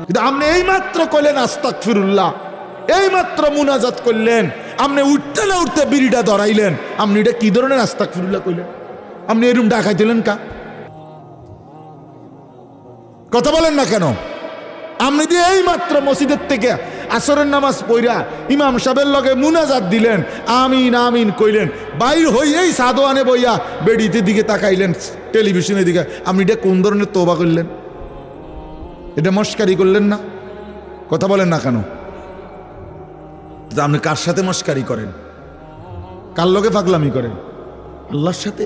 কিন্তু আপনি এই মাত্র কইলেন আস্তাগফিরুল্লাহ, এই মাত্র মুনাজাত করলেন, আপনি উঠতে না উঠতে বিড়িটা ধরাইলেন, আপনি এটা কি ধরনের আস্তাগফিরুল্লাহ কইলেন? আপনি এরকম ডাকাই দিলেন কা? কথা বলেন না কেন? আপনি দিয়ে এই মাত্র মসজিদের থেকে আসরের নামাজ পড়া ইমাম সাহেবের লগে মুনাজাত দিলেন, আমিন আমিন কইলেন, বাইর হইয়েই সাদোয়ানে বইয়া বেডিতে দিকে তাকাইলেন, টেলিভিশনের দিকে, আপনি এটা কোন ধরনের তওবা করলেন? এটা মস্কারি করলেন না? কথা বলেন না কেন? আপনি কার সাথে মস্কারি করেন? কার লগে পাগলামি করেন? আল্লাহর সাথে।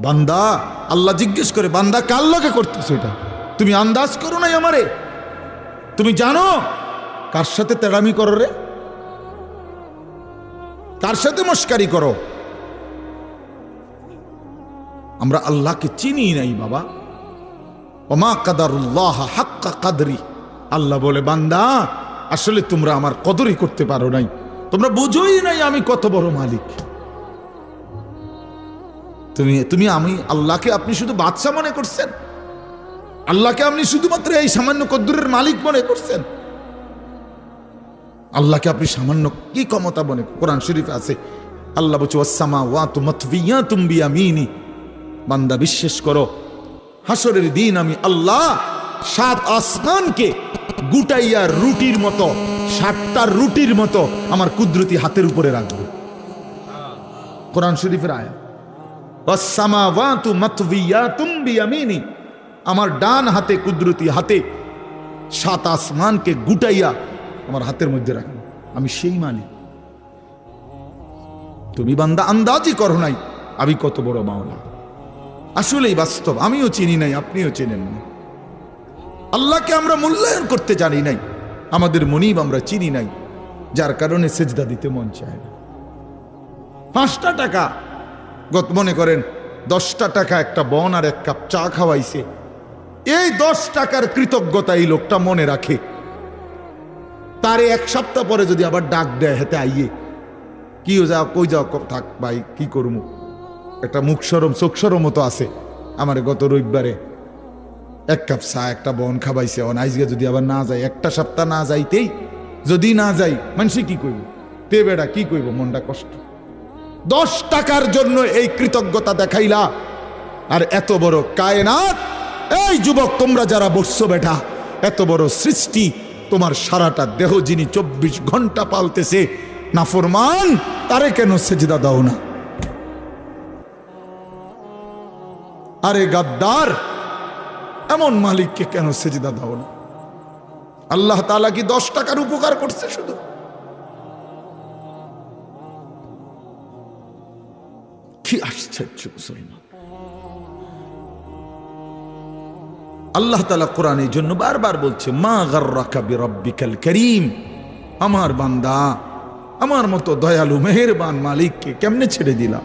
বান্দা, আল্লাহ জিজ্ঞেস করে, বান্দা কার লগে করতেছো এটা? তুমি আন্দাজ করো নাই আমারে? তুমি জানো কার সাথে তেড়ামি করো রে? কার সাথে মস্কারি করো? আমরা আল্লাহকে চিনি নাই বাবা। ওমা কাদারুল্লাহ হাক্কা কাদরি। আল্লাহ বলে, বান্দা আসলে তোমরা আমার কদরই করতে পারো নাই, তোমরা বুঝোই নাই আমি কত বড় মালিক। তুমি আমি আল্লাহকে আপনি শুধু বাদশা মনে করছেন, আল্লাহকে আপনি শুধুমাত্র এই সামান্য কদ্দুরের মালিক মনে করছেন। আল্লাহকে আপনি সামান্য কি ক্ষমতা মনে? কোরআন শরীফে আছে, আল্লাহ বলছে ওয়াসসামাওয়াতু মাতবিয়াতুম বিয়ামিনি। বান্দা বিশ্বাস করো, হাসরের দিন আমি আল্লাহ 7 আসমানকে গুটাইয়া রুটির মতো, 7টা রুটির মতো আমার কুদরতি হাতের উপরে রাখবো। কোরআন শরীফের আয়াত, ওয়াসসামাওয়াতু মাতবিয়াতুম বিয়ামিনি। আমার ডান হাতে, কুদরতি হাতে 7 আসমানকে গুটাইয়া আমার হাতের মধ্যে রাখবো। আমি সেই মালিক। তুমি বান্দা আন্দাজই করো নাই আমি কত বড় মাওলা। আসলেই বাস্তব, আমিও চিনি নাই, আপনিও চেনেন না। আল্লাহকে আমরা মূল্যায়ন করতে জানি নাই, আমাদের মনিব আমরা চিনি নাই, যার কারণে সেজদা দিতে মন চায় না। 5টা টাকা, মনে করেন 10টা টাকা একটা বন আর 1 কাপ চা খাওয়াইছে, এই 10 টাকার কৃতজ্ঞতা এই লোকটা মনে রাখে। তারে 1 সপ্তাহ পরে যদি আবার ডাক দেয়, হেতে আইয়ে কি যাও, কই যাও, থাক ভাই কি করবো, একটা মুখ সরম চোখ সরম মতো আছে। আমার গত রবিবারে 1 কাপ চা একটা বন খাবাইছে, আইজকে যদি আবার না যায়, 1টা সপ্তাহ না যাইতেই যদি না যাই, মানুষ কি কইব? তে বেড়া কি কইব? মনটা কষ্ট। 10 টাকার জন্য এই কৃতজ্ঞতা দেখাইলা, আর এত বড় কায়নাত, এই যুবক তোমরা যারা বসছো বেটা, এত বড় সৃষ্টি, তোমার সারাটা দেহ যিনি 24 ঘন্টা পালতেছে, নাফরমান তারে কেন সেজদা দাও না? আরে গাদ্দার, এমন মালিককে কেন সেজদা দাও না? আল্লাহ তাআলা কি 10 টাকার উপকার করছে শুধু? কি আশ্চর্য মুসলমান! আল্লাহ তাআলা কোরআনের জন্য বারবার বলছে, মা গাররাকা বিরাব্বিকাল কারীম। আমার বান্দা, আমার মতো দয়ালু মেহেরবান মালিককে কেমনে ছেড়ে দিলাম?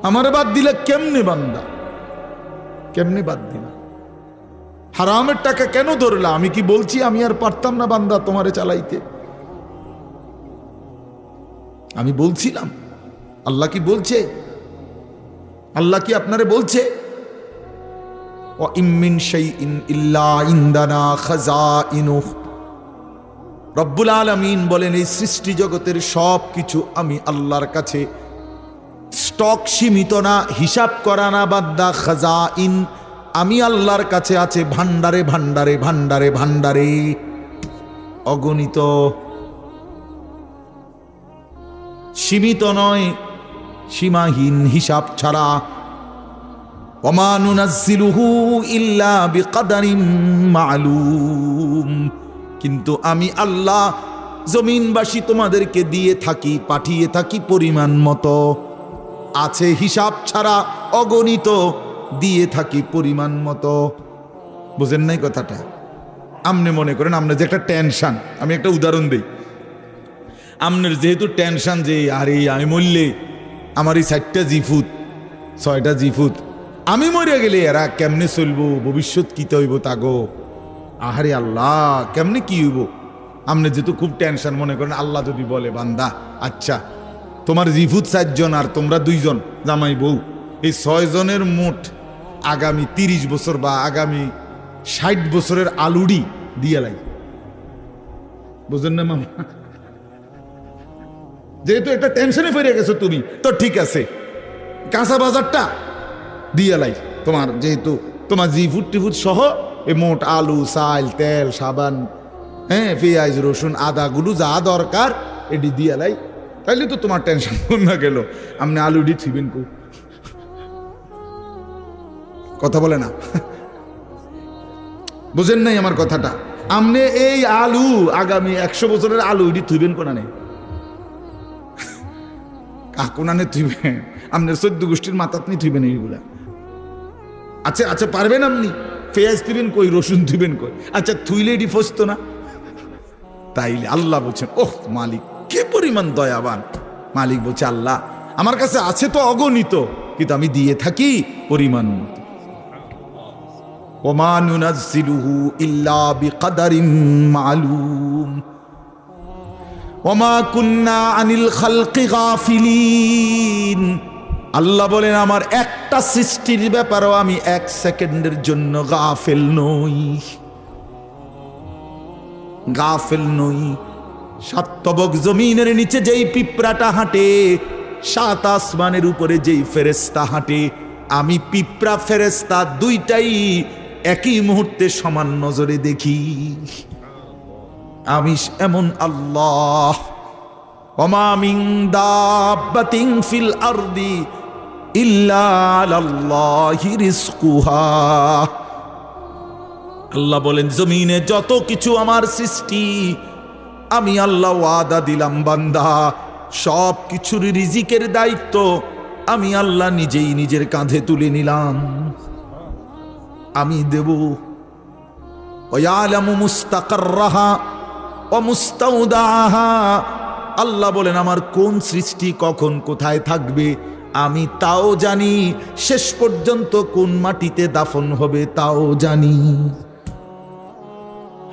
আমার বাদ দিলে কেমনে বান্দা? কেমনে বাদ দিলাম? হারামের টাকা কেন ধরলা? আমি কি বলছি আমি আর পারতাম না বান্দা তোমারে চালাইতে? আমি বলছিলাম? আল্লাহ কি বলছে? আল্লাহ কি আপনারে বলছে ওয়া ইম মিন শাইইন ইল্লা ইনদানা খাযাইনুহু? রব্বুল আলামিন বলেন, এই সৃষ্টি জগতের সব কিছু আমি আল্লাহর কাছে স্টক সীমিত না, হিসাব করা না বান্দা, খাযাইন আমি আল্লাহর কাছে আছে ভান্ডারে ভান্ডারে ভান্ডারে ভান্ডারে, অগণিত, সীমিত নয়, সীমাহীন, হিসাব ছাড়া। ওমা নুনাজ্জিলুহু ইল্লা বিকদারিন মালুম। কিন্তু আমি আল্লাহ জমিনবাসী তোমাদেরকে দিয়ে থাকি, পাঠিয়ে থাকি পরিমাণ মতো, আছে হিসাব ছাড়া, অগণিত, দিয়ে থাকি পরিমাণ মতো। বুঝেন নাই কথাটা? আপনি মনে করেন আপনার যে একটা টেনশন, আমি একটা উদাহরণ দিই, আপনার যেহেতু টেনশন যে আরে আমি মরলে আমার এই 4টা জিফুত 6টা জিফুত, আমি মরে গেলে এরা কেমনে চলবো, ভবিষ্যৎ কি হইব তাগো, আহারে আল্লাহ কেমনে কি হইব। আপনি যেহেতু খুব টেনশন, মনে করেন আল্লাহ যদি বলে, বান্দা আচ্ছা তোমার জিফুত 4 জন আর তোমরা 2 জন জামাই বউ, এই 6 জনের মোট আগামী 30 বছর বা আগামী 60 বছরের আলুডি দিয়ে লাই, বুঝলেন না মামা? যেহেতু একটা টেনশনে পড়ে গেছো তুমি, তো ঠিক আছে, কাঁচা বাজারটা দিয়ে লাই তোমার, যেহেতু তোমার জিফুট টিফুট সহ এই মোট আলু, চাল, তেল, সাবান, হ্যাঁ, পেঁয়াজ, রসুন, আদা গুলো যা দরকার এটি দিয়ে লাই, তাইলে তো তোমার টেনশন না গেল। আপনি আলুডি থিবেন কো, কথা বলে না, বুঝেন নাই আমার কথাটা? আপনি এই আলু আগামী 100 বছরের আলু এটি থুইবেন কোনা নেই, কাকুনানে থুইবেন, আপনার 14 গোষ্ঠীর মাথাত নিয়ে থুইবেন এইগুলা। আচ্ছা আচ্ছা, পারবেন আপনি? পেঁয়াজ থুইবেন কই, রসুন থুইবেন কই? আচ্ছা থুইলে এটি ফসতো না? তাইলে আল্লাহ বলছেন, ওহ মালিক কে পরিমাণ দয়াবান। মালিক বলছে, আল্লাহ আমার কাছে আছে তো অগণিত, কিন্তু আমি দিয়ে থাকি পরিমাণ মতো। ওমা নুনাজ্জিলুহু ইল্লা বিকদারিন মালুম ওমা কুন্না আনিল খালকি গাফিলিন। আল্লাহ বলেন, আমার একটা সৃষ্টির ব্যাপারেও আমি 1 সেকেন্ডের জন্য গাফেল নই, গাফেল নই। 7 তবক জমিনের নিচে যেই পিঁপড়াটা হাঁটে, 7 আসমানের উপরে যেই ফেরেশতা হাঁটে, আমি পিঁপড়া ফেরেশতা দুইটাই একই মুহূর্তে সমান নজরে দেখি। আমি এমন আল্লাহ। ওমা মিন দাব্বাতিন ফিল আরদি ইল্লা আলাল্লাহি রিজকুহা। আল্লাহ বলেন, জমিনে যত কিছু আমার সৃষ্টি, আমি আল্লাহ ওয়াদা দিলাম বান্দা, সব কিছুর রিজিকের দায়িত্ব আমি আল্লাহ নিজেই নিজের কাঁধে তুলে নিলাম, আমি দেব। ওয়ালামু মুস্তাকাররাহা ওয়া মুস্তাউদাহা। আল্লাহ বলেন, আমার কোন সৃষ্টি কখন কোথায় থাকবে আমি তাও জানি, শেষ পর্যন্ত কোন মাটিতে দাফন হবে তাও জানি।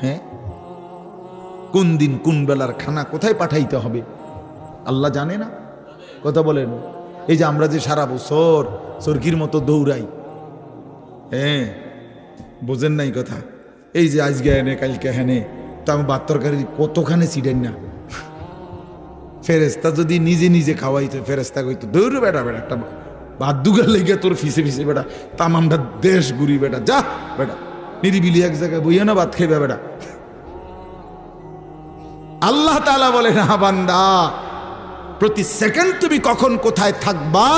হ্যাঁ, কোন দিন কোন বেলার খানা কোথায় পাঠাইতে হবে আল্লাহ জানে না? কথা বলেন। এই যে আমরা যে সারা বছর সরকির মতো দৌড়াই, হ্যাঁ, বোঝেন নাই কথা? এই যে আজকে হেনে কালকে হেনে, তো আমি ভাত তরকারি কতখানে ছিলেন না। ফেরেস্তা যদি নিজে নিজে খাওয়াইতো, ফেরেস্তা কইতো, দৌড় বেটা বেটা, একটা ভাত দুগার লেগে তোর ফিসে ফিসে বেটা, তামামটা দেশ ঘুরি বেটা, যা বেটা নিরিবিলি এক জায়গায় বইয়া না ভাত খাইবে বেটা। আল্লাহ তাআলা বলে, না বান্দা, প্রতি সেকেন্ড তুমি কখন কোথায় থাকবা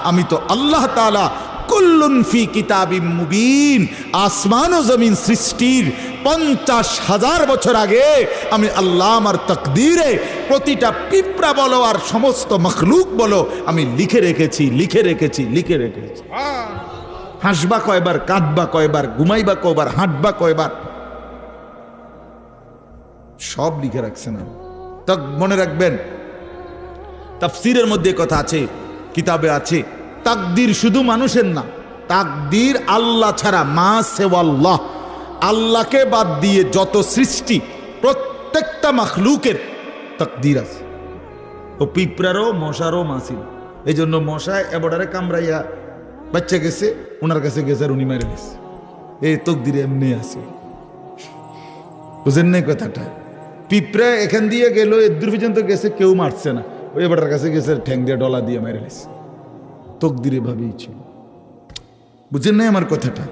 আমি তো আল্লাহ তাআলা কুল্লুন ফি কিতাবিম মুবিন। আসমান ও জমিন সৃষ্টির 50,000 বছর আগে আমি আল্লাহ আমার তাকদীরে প্রতিটা পিঁপড়া বলো আর সমস্ত মখলুক বলো আমি লিখে রেখেছি, লিখে রেখেছি, লিখে রেখেছি। হাসবা কয়বার, কাঁদবা কয়বার, ঘুমাইবা কয়বার, হাঁটবা কয়বার, সব লিখে রাখছেন। তা মনে রাখবেন, তাফসীরের মধ্যে কথা আছে, কিতাবে আছে, তাকদীর শুধু মানুষের না, তাকদীর আল্লাহ ছাড়া, মা সেওয়াল্লাহ, আল্লাহকে বাদ দিয়ে যত সৃষ্টি প্রত্যেকটা মাখলুকের তাকদীর আছে। ও পিঁপড়ারও, মশারও মাসিল। এই জন্য মশায় এবারে কামড়াইয়া বাচ্চা গেছে, ওনার কাছে গেছে আর উনি মেরে গেছে। এই তকদিরে এমনি আছে, বুঝেন নাই কথাটা? পিঁপড়া এখান দিয়ে গেল, এদূর পর্যন্ত গেছে, কেউ মারছে না, ওই এবারের কাছে গেছে, ঠ্যাং দিয়ে ডলা দিয়ে মেরে গেছে। তকদিরে ভাবেই ছিল, বুঝেন নাই আমার কথাটা?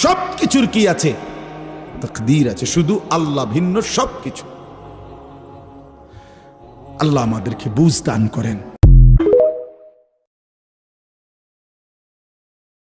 সব কিছুর কি আছে? তাকদীর আছে, শুধু আল্লাহ ভিন্ন সব কিছু। আল্লাহ আমাদেরকে বুঝ দান করেন।